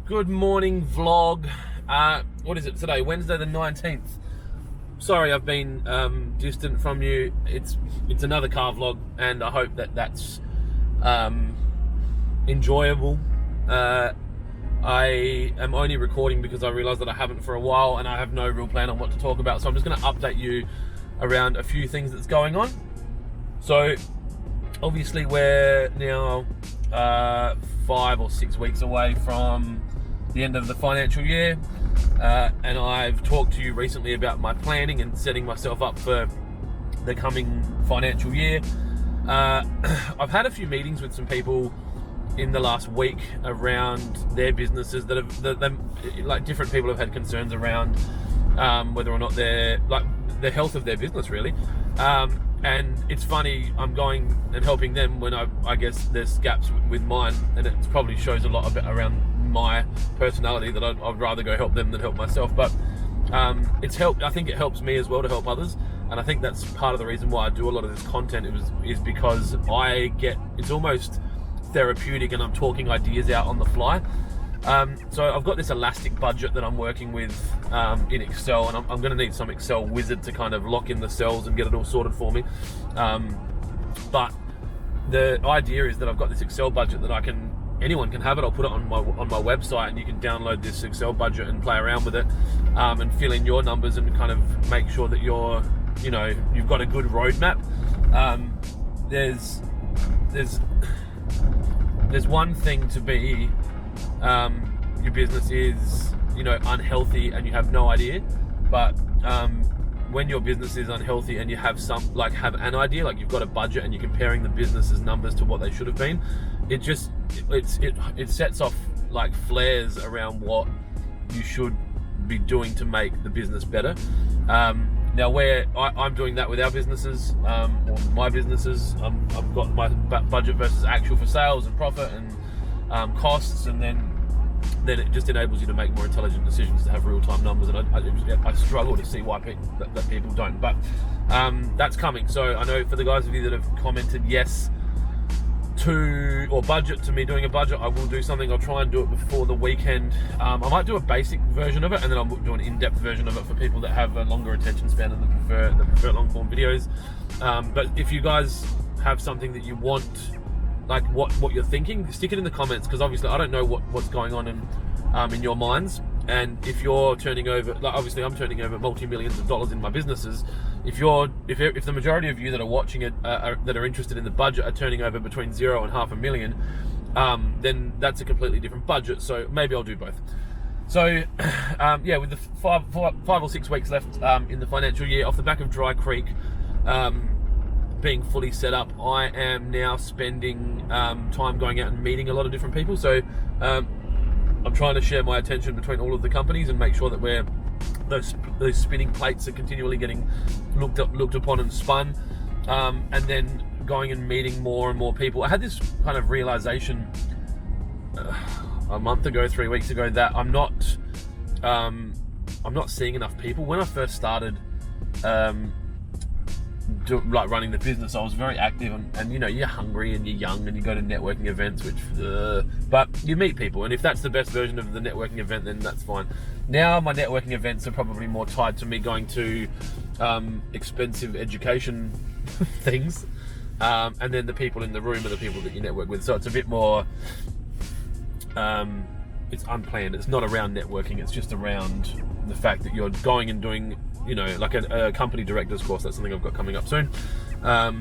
Good morning vlog. What is it today? Wednesday the 19th. Sorry I've been distant from you. It's another car vlog, and I hope that that's enjoyable. I am only recording because I realised that I haven't for a while and I have no real plan on what to talk about, so I'm just going to update you around a few things that's going on. So obviously we're now 5 or 6 weeks away from the end of the financial year, and I've talked to you recently about my planning and setting myself up for the coming financial year. I've had a few meetings with some people in the last week around their businesses like different people have had concerns around whether or not the health of their business really. And it's funny, I'm going and helping them when I guess there's gaps with mine, and it probably shows a lot of it around my personality that I'd rather go help them than help myself. But I think it helps me as well to help others, and I think that's part of the reason why I do a lot of this content is because it's almost therapeutic, and I'm talking ideas out on the fly. So I've got this elastic budget that I'm working with in Excel, and I'm going to need some Excel wizard to kind of lock in the cells and get it all sorted for me. But the idea is that I've got this Excel budget that anyone can have it. I'll put it on my website, and you can download this Excel budget and play around with it, and fill in your numbers and kind of make sure that you've got a good roadmap. There's one thing to be your business is unhealthy and you have no idea, but when your business is unhealthy and you have an idea, like you've got a budget and you're comparing the business's numbers to what they should have been, it sets off like flares around what you should be doing to make the business better. Now, where I'm doing that with our businesses, or my businesses, I've got my budget versus actual for sales and profit and costs, and then it just enables you to make more intelligent decisions, to have real-time numbers. And I struggle to see why that people don't, but that's coming. So I know for the guys of you that have commented yes or budget to me doing a budget, I will do something. I'll try and do it before the weekend. I might do a basic version of it, and then I'll do an in-depth version of it for people that have a longer attention span and that prefer long-form videos. But if you guys have something that you want, like what you're thinking, stick it in the comments, because obviously I don't know what's going on in your minds. And if you're turning over, like obviously I'm turning over multi-millions of dollars in my businesses. If the majority of you that are watching it that are interested in the budget are turning over between $0 and $500,000, then that's a completely different budget. So maybe I'll do both. So yeah, with the 5 or 6 weeks left in the financial year, off the back of Dry Creek being fully set up, I am now spending time going out and meeting a lot of different people. So I'm trying to share my attention between all of the companies and make sure that those spinning plates are continually getting looked upon and spun, and then going and meeting more and more people. I had this kind of realization a month ago, 3 weeks ago, that I'm not seeing enough people. When I first started running the business, I was very active, and you're hungry and you're young and you go to networking events, but you meet people, and if that's the best version of the networking event, then that's fine. Now my networking events are probably more tied to me going to expensive education things, and then the people in the room are the people that you network with. So it's a bit more it's unplanned. It's not around networking, it's just around the fact that you're going and doing like a company director's course. That's something I've got coming up soon. That's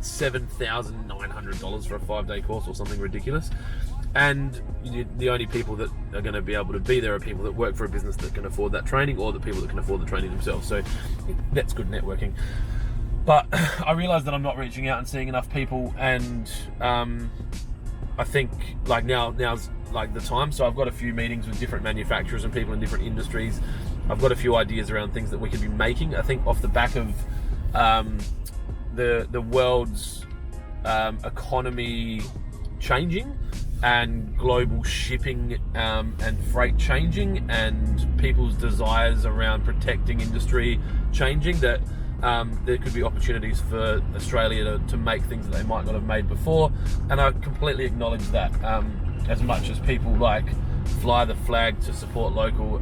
$7,900 for a 5-day course or something ridiculous. And the only people that are going to be able to be there are people that work for a business that can afford that training, or the people that can afford the training themselves. So that's good networking. But I realized that I'm not reaching out and seeing enough people, and I think like now's like the time. So I've got a few meetings with different manufacturers and people in different industries. I've got a few ideas around things that we could be making. I think off the back of the world's economy changing, and global shipping and freight changing, and people's desires around protecting industry changing, that there could be opportunities for Australia to make things that they might not have made before, and I completely acknowledge that. as much as people like fly the flag to support local,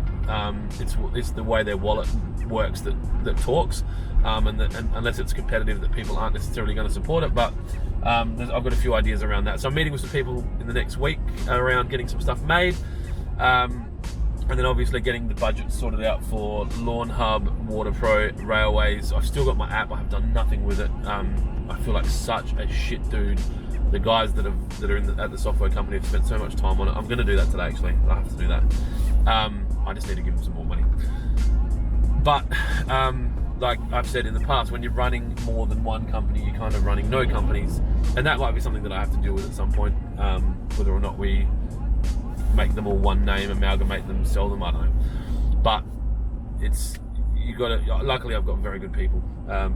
it's the way their wallet works that talks, and unless it's competitive, that people aren't necessarily going to support it. But I've got a few ideas around that. So I'm meeting with some people in the next week around getting some stuff made, and then obviously getting the budget sorted out for Lawn Hub, Water Pro, Railways. I've still got my app. I have done nothing with it. I feel like such a shit dude. The guys that are at the software company have spent so much time on it. I'm going to do that today, actually. I have to do that. I just need to give them some more money. But like I've said in the past, when you're running more than one company, you're kind of running no companies, and that might be something that I have to deal with at some point. Whether or not we make them all one name, amalgamate them, sell them, I don't know. But luckily I've got very good people,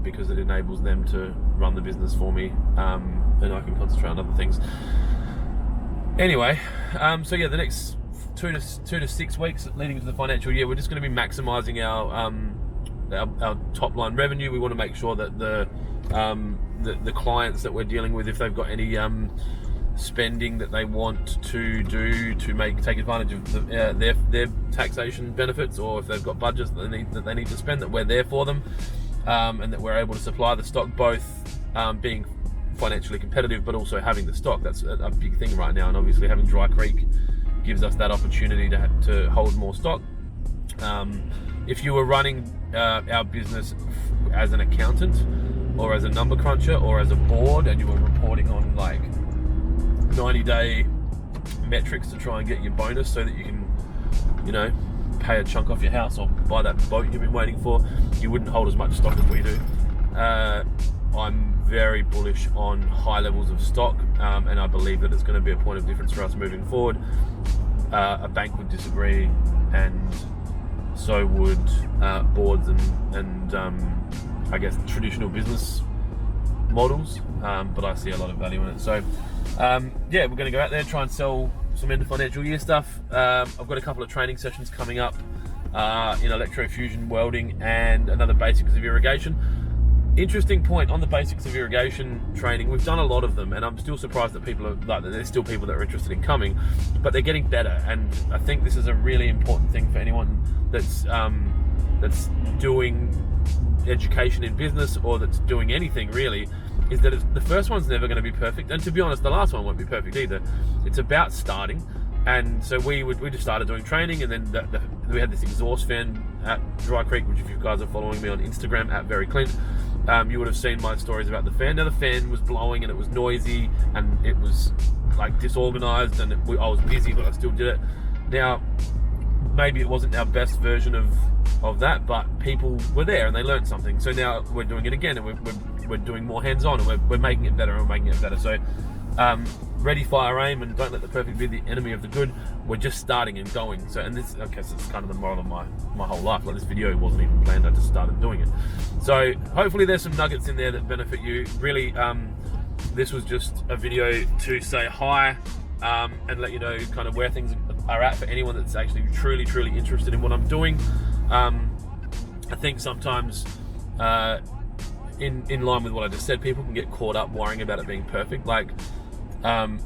because it enables them to run the business for me, and I can concentrate on other things. Anyway, so yeah, the next 2 to 6 weeks leading into the financial year, we're just going to be maximizing our top line revenue. We want to make sure that the clients that we're dealing with, if they've got any spending that they want to do to take advantage of their taxation benefits, or if they've got budgets that they need to spend, that we're there for them, and that we're able to supply the stock, both being financially competitive but also having the stock. That's a big thing right now, and obviously having Dry Creek gives us that opportunity to hold more stock. If you were running our business as an accountant, or as a number cruncher, or as a board, and you were reporting on like 90-day metrics to try and get your bonus so that you can, pay a chunk off your house or buy that boat you've been waiting for, you wouldn't hold as much stock as we do. I'm very bullish on high levels of stock, and I believe that it's going to be a point of difference for us moving forward. A bank would disagree, and so would boards and I guess traditional business models, but I see a lot of value in it. So we're going to go out there, try and sell some end of financial year stuff. I've got a couple of training sessions coming up in electrofusion welding and another basics of irrigation. Interesting point on the basics of irrigation training. We've done a lot of them, and I'm still surprised that there's still people that are interested in coming, but they're getting better. And I think this is a really important thing for anyone that's doing education in business, or that's doing anything really, is that the first one's never going to be perfect, and to be honest, the last one won't be perfect either. It's about starting. And so we just started doing training, and then we had this exhaust fan at Dry Creek, which if you guys are following me on Instagram at @VeryClint, you would have seen my stories about the fan. Now the fan was blowing, and it was noisy, and it was like disorganized, and I was busy, but I still did it. Now, maybe it wasn't our best version of that, but people were there and they learned something. So now we're doing it again, and we're doing more hands-on, and we're making it better, and we're making it better. So ready, fire, aim, and don't let the perfect be the enemy of the good. We're just starting and going. So, and this, okay, so it's kind of the moral of my whole life. Like, this video wasn't even planned, I just started doing it. So hopefully there's some nuggets in there that benefit you. Really, this was just a video to say hi, and let you know kind of where things are at for anyone that's actually truly interested in what I'm doing. I think sometimes in line with what I just said, people can get caught up worrying about it being perfect, like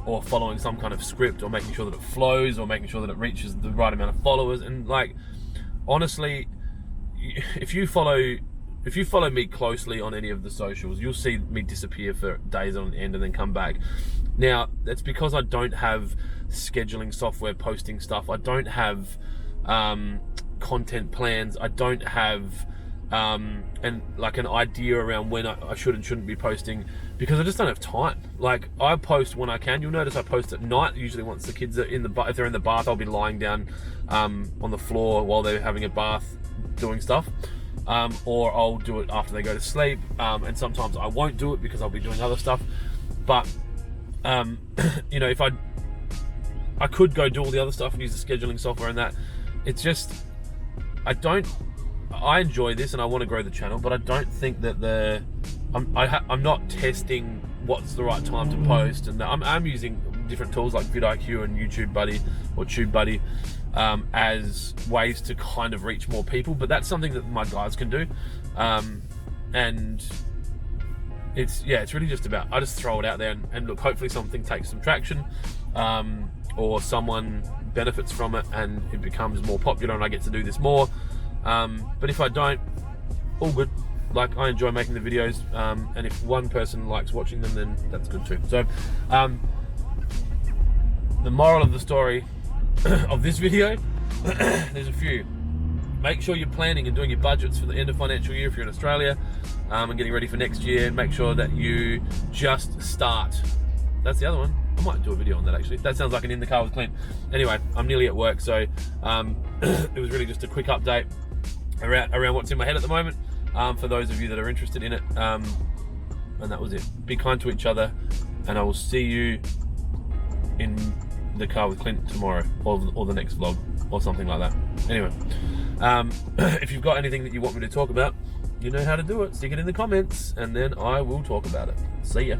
or following some kind of script, or making sure that it flows, or making sure that it reaches the right amount of followers. And like, honestly, if you follow me closely on any of the socials, you'll see me disappear for days on end and then come back. Now, that's because I don't have scheduling software posting stuff. I don't have content plans. I don't have and like an idea around when I should and shouldn't be posting, because I just don't have time. Like, I post when I can. You'll notice I post at night, usually once the kids are if they're in the bath, I'll be lying down on the floor while they're having a bath doing stuff, or I'll do it after they go to sleep, and sometimes I won't do it because I'll be doing other stuff. But if I could go do all the other stuff and use the scheduling software and that, it's just, I enjoy this and I want to grow the channel, but I don't think that I'm not testing what's the right time to post, and I'm using different tools like vidIQ and YouTube Buddy or TubeBuddy as ways to kind of reach more people. But that's something that my guys can do, and it's really just about, I just throw it out there and look, hopefully something takes some traction, or someone benefits from it and it becomes more popular and I get to do this more. But if I don't, all good. Like, I enjoy making the videos, and if one person likes watching them, then that's good too. So the moral of the story of this video, there's a few. Make sure you're planning and doing your budgets for the end of financial year if you're in Australia, and getting ready for next year. And make sure that you just start. That's the other one. I might do a video on that actually. That sounds like an In the Car with Clint. Anyway, I'm nearly at work, so it was really just a quick update around what's in my head at the moment, for those of you that are interested in it. And that was it. Be kind to each other, and I will see you in the car with Clint tomorrow, or the next vlog, or something like that. Anyway, if you've got anything that you want me to talk about, you know how to do it. Stick it in the comments, and then I will talk about it. See ya.